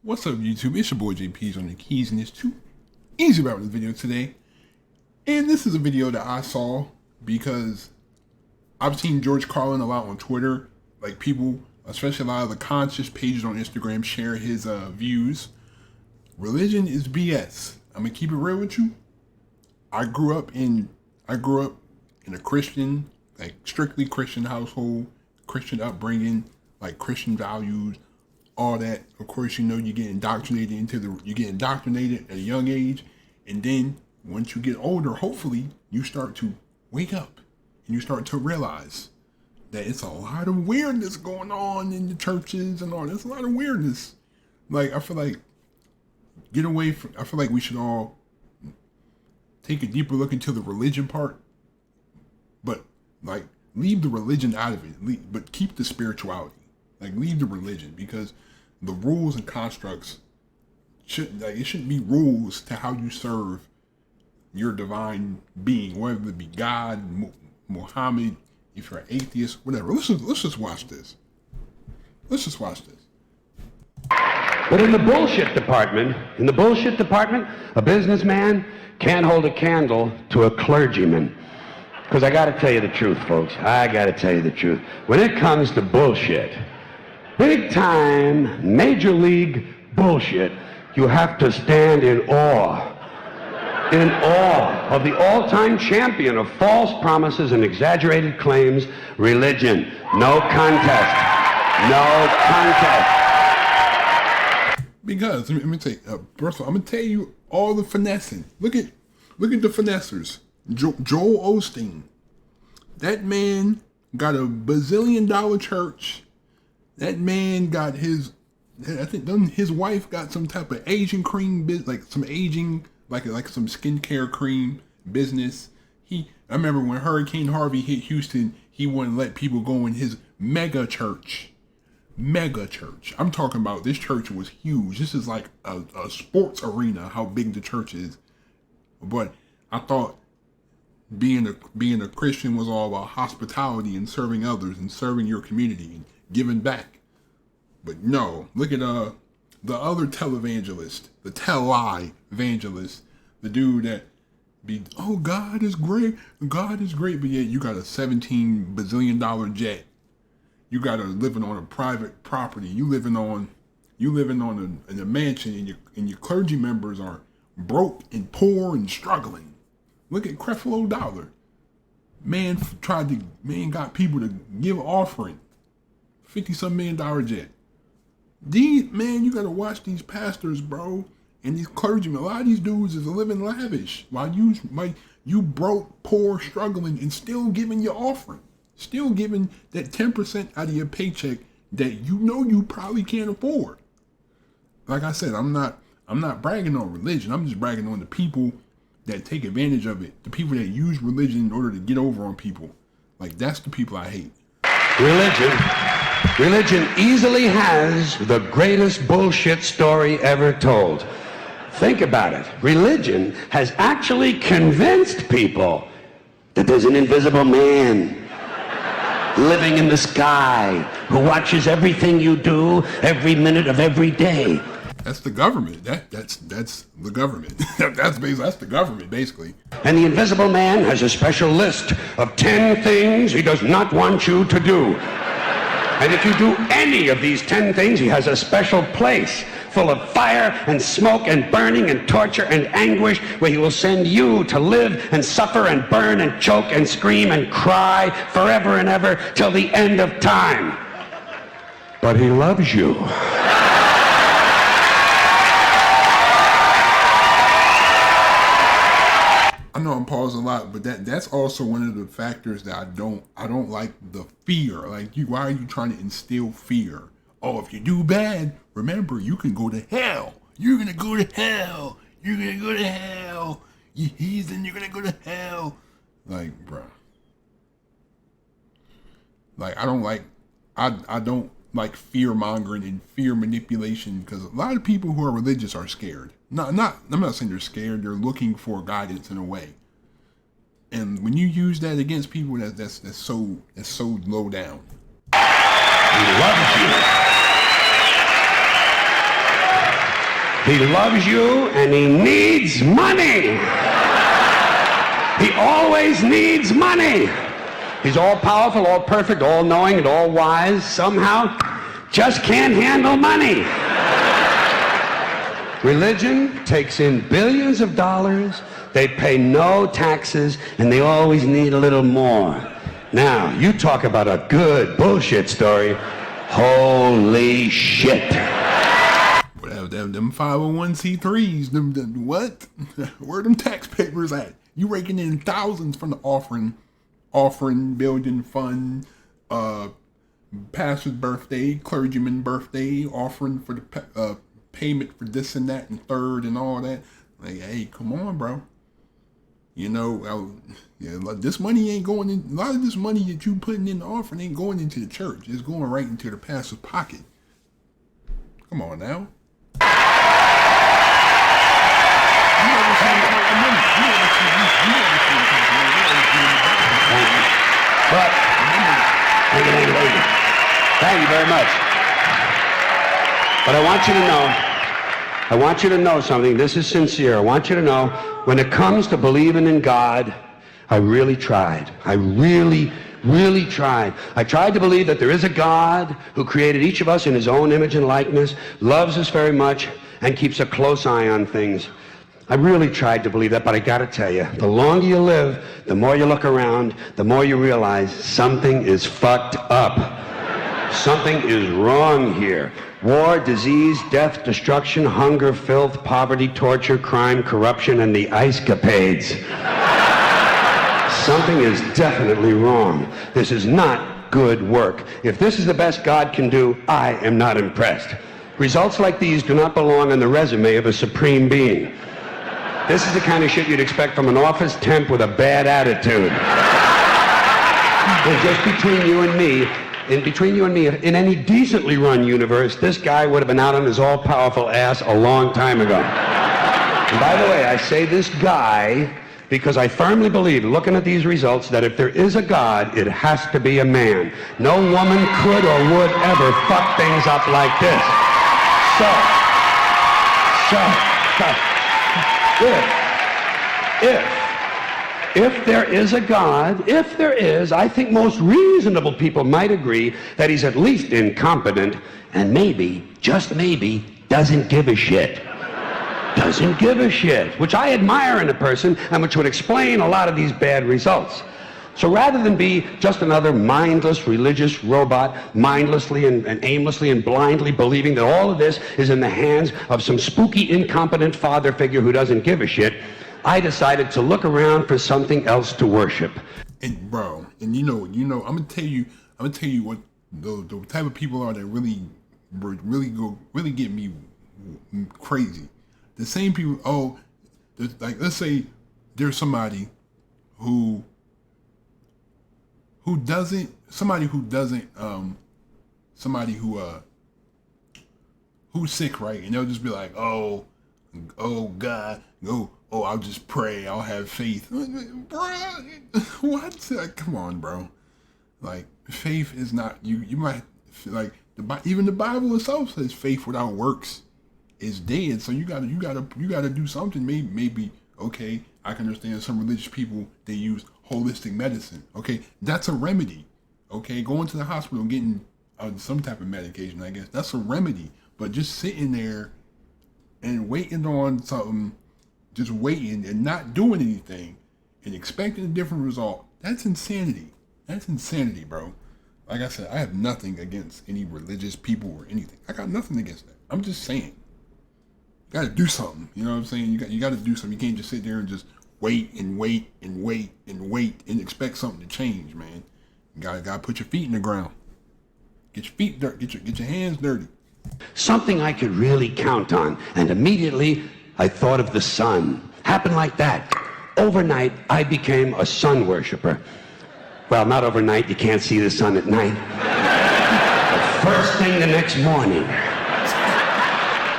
What's up, YouTube? It's your boy JP's on the keys, and it's too easy about this video today. And this is a video that I saw because I've seen George Carlin a lot on Twitter. Like people, especially a lot of the conscious pages on Instagram, share his views. Religion is BS. I'm gonna keep it real with you. I grew up in a Christian, like strictly Christian household, Christian upbringing, like Christian values. All that, of course, you know, you get indoctrinated at a young age, and then once you get older, hopefully you start to wake up and you start to realize that it's a lot of weirdness going on in the churches and all. There's a lot of weirdness. Like I feel like we should all take a deeper look into the religion part, but like leave the religion out of it, but keep the spirituality. Like leave the religion, because the rules and constructs shouldn't be rules to how you serve your divine being, whether it be God, Muhammad, if you're an atheist, whatever. Let's just watch this. But in the bullshit department, a businessman can't hold a candle to a clergyman. Because I got to tell you the truth, folks. When it comes to bullshit, big time, major league bullshit, you have to stand in awe of the all-time champion of false promises and exaggerated claims, religion. No contest. Because let me tell you, first of all, I'm gonna tell you all the finessing. Look at the finessers. Joel Osteen. That man got a bazillion-dollar church. That man got his wife got some type of Asian cream business, like some skincare cream business. I remember when Hurricane Harvey hit Houston, he wouldn't let people go in his mega church. I'm talking about, this church was huge. This is like a sports arena, how big the church is. But I thought being a Christian was all about hospitality and serving others and serving your community and giving back. But no, look at the other televangelist, the tell-lie evangelist, the dude that God is great, but yet you got a $17 bazillion jet. You got living on a private property. You living on in a mansion, and your clergy members are broke and poor and struggling. Look at Creflo Dollar. Man got people to give offering. $50-some million jet. You gotta watch these pastors, bro, and these clergymen. A lot of these dudes is living lavish while you broke, poor, struggling, and still giving your offering. Still giving that 10% out of your paycheck that you know you probably can't afford. Like I said, I'm not bragging on religion. I'm just bragging on the people that take advantage of it. The people that use religion in order to get over on people. Like, that's the people I hate. Religion easily has the greatest bullshit story ever told. Think about it. Religion has actually convinced people that there's an invisible man living in the sky who watches everything you do every minute of every day. That's the government. That's the government. That's the government, basically. And the invisible man has a special list of 10 things he does not want you to do. And if you do any of these 10 things, he has a special place full of fire and smoke and burning and torture and anguish, where he will send you to live and suffer and burn and choke and scream and cry forever and ever till the end of time. But he loves you. I know I'm pausing a lot, but that's also one of the factors that I don't like, the fear. Like, why are you trying to instill fear? Oh, if you do bad, remember, you can go to hell. You're gonna go to hell. You're gonna go to hell. You heathen, you're gonna go to hell. Like, bruh. Like, I don't like fear mongering and fear manipulation, because a lot of people who are religious are scared. I'm not saying they're scared. They're looking for guidance in a way. And when you use that against people, that's so low down. He loves you. He loves you and he needs money. He always needs money. He's all powerful, all perfect, all knowing, and all wise. Somehow, just can't handle money. Religion takes in billions of dollars. They pay no taxes, and they always need a little more. Now, you talk about a good bullshit story. Holy shit. Them 501c3s, them what? Where them tax papers at? You raking in thousands from the offering, building fund, pastor's birthday, clergyman birthday, offering for the payment for this and that and third and all that. Like, hey, come on, bro. You know, this money ain't going in. A lot of this money that you putting in the offering ain't going into the church. It's going right into the pastor's pocket. Come on now. But, thank you very much. But I want you to know something. This is sincere. I want you to know, when it comes to believing in God, I really tried. I really tried. I tried to believe that there is a God who created each of us in his own image and likeness, loves us very much, and keeps a close eye on things. I really tried to believe that, but I gotta tell you, the longer you live, the more you look around, the more you realize something is fucked up. Something is wrong here. War, disease, death, destruction, hunger, filth, poverty, torture, crime, corruption, and the ice-capades. Something is definitely wrong. This is not good work. If this is the best God can do, I am not impressed. Results like these do not belong on the resume of a supreme being. This is the kind of shit you'd expect from an office temp with a bad attitude. And just between you and me, in any decently run universe, this guy would have been out on his all-powerful ass a long time ago. And by the way, I say this guy because I firmly believe, looking at these results, that if there is a God, it has to be a man. No woman could or would ever fuck things up like this. If there is a God, if there is, I think most reasonable people might agree that he's at least incompetent and maybe, just maybe, doesn't give a shit. Doesn't give a shit, which I admire in a person and which would explain a lot of these bad results. So rather than be just another mindless religious robot, mindlessly and aimlessly and blindly believing that all of this is in the hands of some spooky, incompetent father figure who doesn't give a shit, I decided to look around for something else to worship. And bro, and you know, I'm gonna tell you what the type of people are that really get me crazy. The same people. Like, let's say there's somebody who's sick, right? And they'll just be like, oh God, I'll just pray, I'll have faith. Bro, what? Come on, bro. Like, faith is not, you might, like, even the Bible itself says faith without works is dead. So you gotta do something. Maybe, okay, I can understand some religious people, they use holistic medicine. Okay, that's a remedy. Okay, going to the hospital and getting some type of medication, I guess, that's a remedy. But just sitting there and waiting on something, just waiting and not doing anything and expecting a different result, that's insanity. That's insanity, bro. Like I said, I have nothing against any religious people or anything. I got nothing against that. I'm just saying, you got to do something. You know what I'm saying? You got to do something. You can't just sit there and just wait and wait and wait and wait and expect something to change, man. You got to put your feet in the ground. Get your feet dirty. Get your hands dirty. Something I could really count on. And immediately I thought of the sun. Happened like that. Overnight, I became a sun worshiper. Well, not overnight. You can't see the sun at night. But first thing the next morning,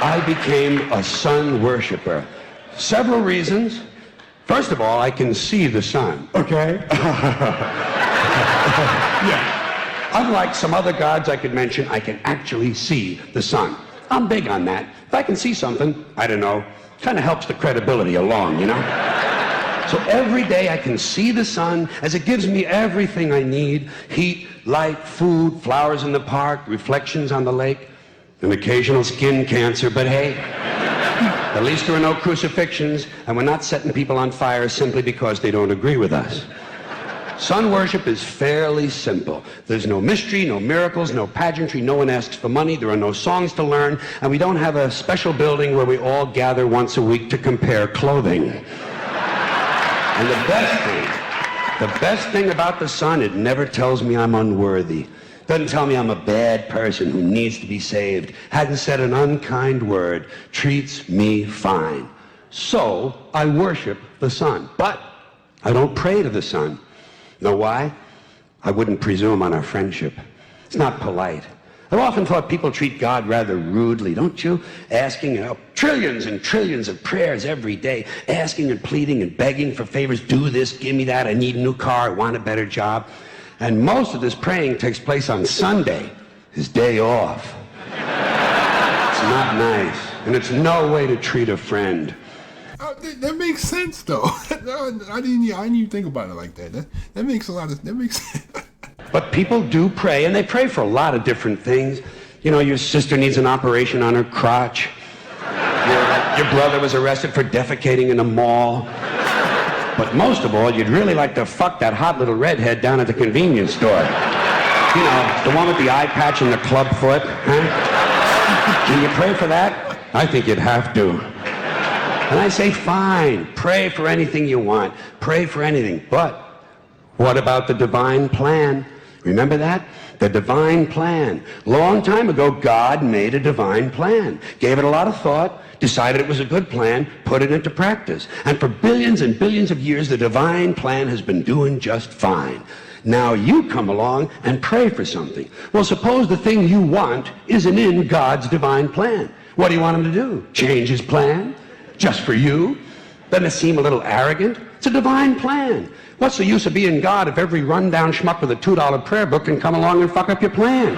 I became a sun worshiper. Several reasons. First of all, I can see the sun, okay? Yeah. Unlike some other gods I could mention, I can actually see the sun. I'm big on that. If I can see something, I don't know, kind of helps the credibility along, you know? So every day I can see the sun as it gives me everything I need: heat, light, food, flowers in the park, reflections on the lake, an occasional skin cancer, but hey, at least there are no crucifixions, and we're not setting people on fire simply because they don't agree with us. Sun worship is fairly simple. There's no mystery, no miracles, no pageantry, no one asks for money, there are no songs to learn, and we don't have a special building where we all gather once a week to compare clothing. And the best thing about the sun, it never tells me I'm unworthy. Doesn't tell me I'm a bad person who needs to be saved. Hadn't said an unkind word. Treats me fine. So I worship the sun. But I don't pray to the sun. Know why? I wouldn't presume on our friendship. It's not polite. I've often thought people treat God rather rudely, don't you? Asking, trillions and trillions of prayers every day, asking and pleading and begging for favors. Do this, give me that, I need a new car, I want a better job. And most of this praying takes place on Sunday, his day off. It's not nice, and it's no way to treat a friend. That makes sense, though. I didn't even think about it like that. That makes sense. But people do pray, and they pray for a lot of different things. You know, your sister needs an operation on her crotch. Your brother was arrested for defecating in a mall. But most of all, you'd really like to fuck that hot little redhead down at the convenience store. You know, the one with the eye patch and the club foot. Huh? Can you pray for that? I think you'd have to. And I say, fine, pray for anything you want. Pray for anything. But what about the divine plan? Remember that? The divine plan. Long time ago, God made a divine plan. Gave it a lot of thought, decided it was a good plan, put it into practice. And for billions and billions of years, the divine plan has been doing just fine. Now you come along and pray for something. Well, suppose the thing you want isn't in God's divine plan. What do you want him to do? Change his plan? Just for you? Doesn't it seem a little arrogant? It's a divine plan. What's the use of being God if every rundown schmuck with a $2 prayer book can come along and fuck up your plan?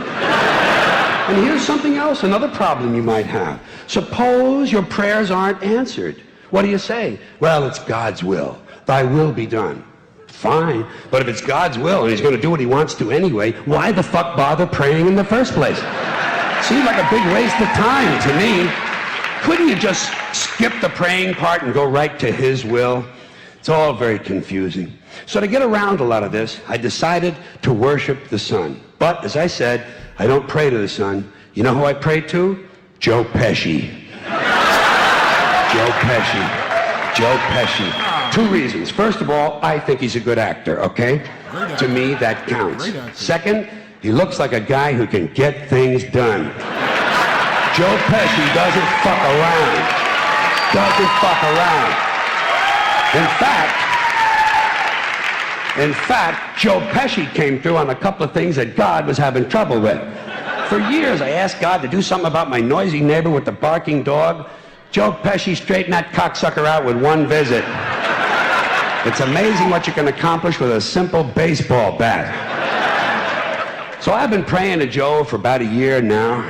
And here's something else, another problem you might have. Suppose your prayers aren't answered. What do you say? Well, it's God's will. Thy will be done. Fine, but if it's God's will and he's going to do what he wants to anyway, why the fuck bother praying in the first place? Seems like a big waste of time to me. Couldn't you just skip the praying part and go right to his will? It's all very confusing. So to get around a lot of this, I decided to worship the sun. But, as I said, I don't pray to the sun. You know who I pray to? Joe Pesci. Joe Pesci. Joe Pesci. Two reasons. First of all, I think he's a good actor, okay? To me, that counts. Second, he looks like a guy who can get things done. Joe Pesci doesn't fuck around. Doesn't fuck around. In fact, Joe Pesci came through on a couple of things that God was having trouble with. For years, I asked God to do something about my noisy neighbor with the barking dog. Joe Pesci straightened that cocksucker out with one visit. It's amazing what you can accomplish with a simple baseball bat. So I've been praying to Joe for about a year now,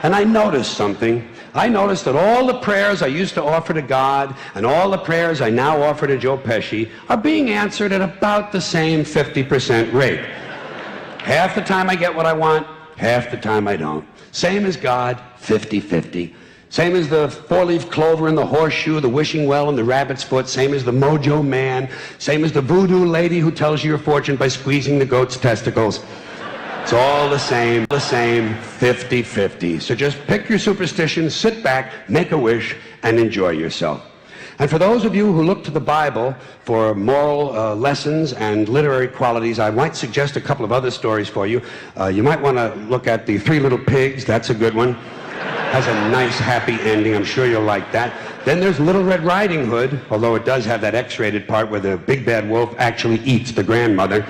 and I noticed something. I noticed that all the prayers I used to offer to God and all the prayers I now offer to Joe Pesci are being answered at about the same 50% rate. Half the time I get what I want, half the time I don't. Same as God, 50-50. Same as the four-leaf clover and the horseshoe, the wishing well and the rabbit's foot. Same as the mojo man. Same as the voodoo lady who tells you your fortune by squeezing the goat's testicles. It's all the same, 50-50. So just pick your superstition, sit back, make a wish, and enjoy yourself. And for those of you who look to the Bible for moral lessons and literary qualities, I might suggest a couple of other stories for you. You might want to look at The Three Little Pigs. That's a good one. Has a nice, happy ending. I'm sure you'll like that. Then there's Little Red Riding Hood, although it does have that X-rated part where the big bad wolf actually eats the grandmother,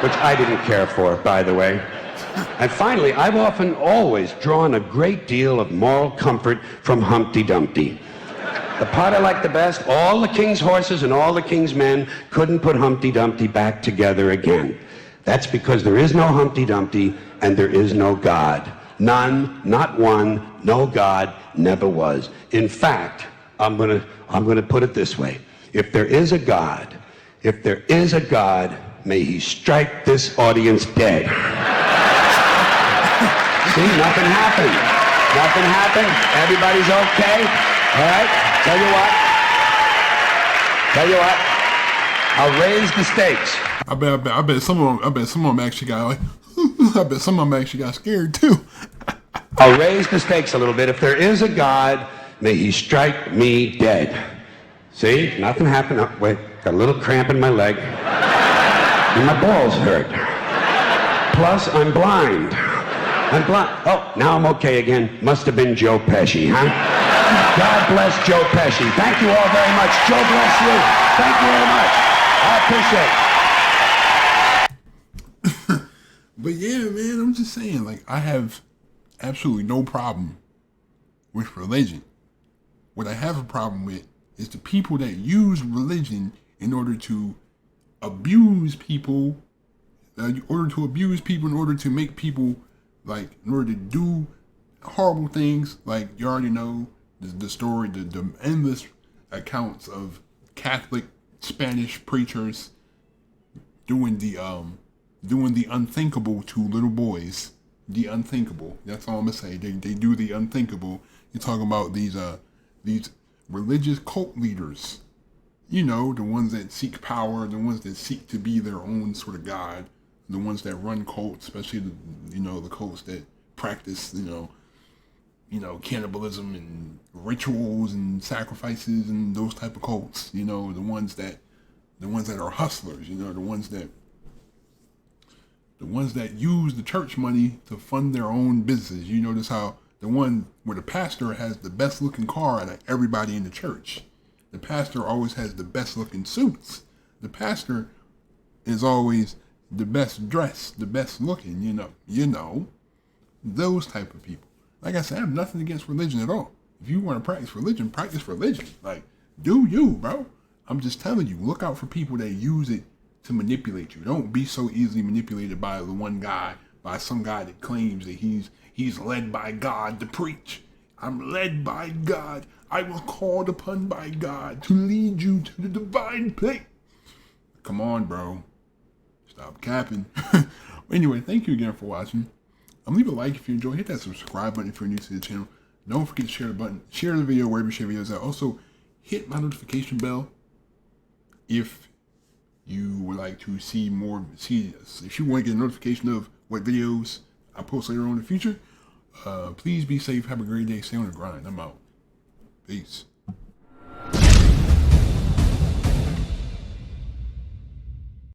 which I didn't care for, by the way. And finally, I've often always drawn a great deal of moral comfort from Humpty Dumpty. The part I like the best, all the king's horses and all the king's men couldn't put Humpty Dumpty back together again. That's because there is no Humpty Dumpty and there is no God. None, not one, no God, never was. In fact, I'm gonna put it this way. If there is a God, may he strike this audience dead. See, nothing happened. Nothing happened. Everybody's okay. All right? Tell you what. I'll raise the stakes. I bet some of them actually got like, I bet some of them actually got scared too. I'll raise the stakes a little bit. If there is a God, may he strike me dead. See, nothing happened. Oh, wait, got a little cramp in my leg. And my balls hurt. Plus, I'm blind. Oh, now I'm okay again. Must have been Joe Pesci, huh? God bless Joe Pesci. Thank you all very much. Joe bless you. Thank you very much. I appreciate it. But yeah, man, I'm just saying, like, I have absolutely no problem with religion. What I have a problem with is the people that use religion in order to abuse people, in order to make people, like, in order to do horrible things. Like, you already know the story, the endless accounts of Catholic Spanish preachers doing the unthinkable to little boys. The unthinkable. That's all I'm gonna say. They do the unthinkable. You're talking about these religious cult leaders. You know, the ones that seek power, the ones that seek to be their own sort of god, the ones that run cults, especially the cults that practice cannibalism and rituals and sacrifices and those type of cults. You know, the ones that are hustlers. You know, the ones that use the church money to fund their own businesses. You notice how the one where the pastor has the best looking car out of everybody in the church. The pastor always has the best looking suits. The pastor is always the best dressed, the best looking, you know, those type of people. Like I said, I have nothing against religion at all. If you want to practice religion, practice religion. Like, do you, bro? I'm just telling you, look out for people that use it to manipulate you. Don't be so easily manipulated by by some guy that claims that he's led by God to preach. I'm led by God. I was called upon by God to lead you to the divine place. Come on, bro. Stop capping. Anyway, thank you again for watching. Leave a like if you enjoy. Hit that subscribe button if you're new to the channel. Don't forget to share the button. Share the video wherever you share videos at. Also, hit my notification bell if you would like to see more. If you want to get a notification of what videos I post later on in the future. Please be safe. Have a great day. Stay on the grind. I'm out. Peace.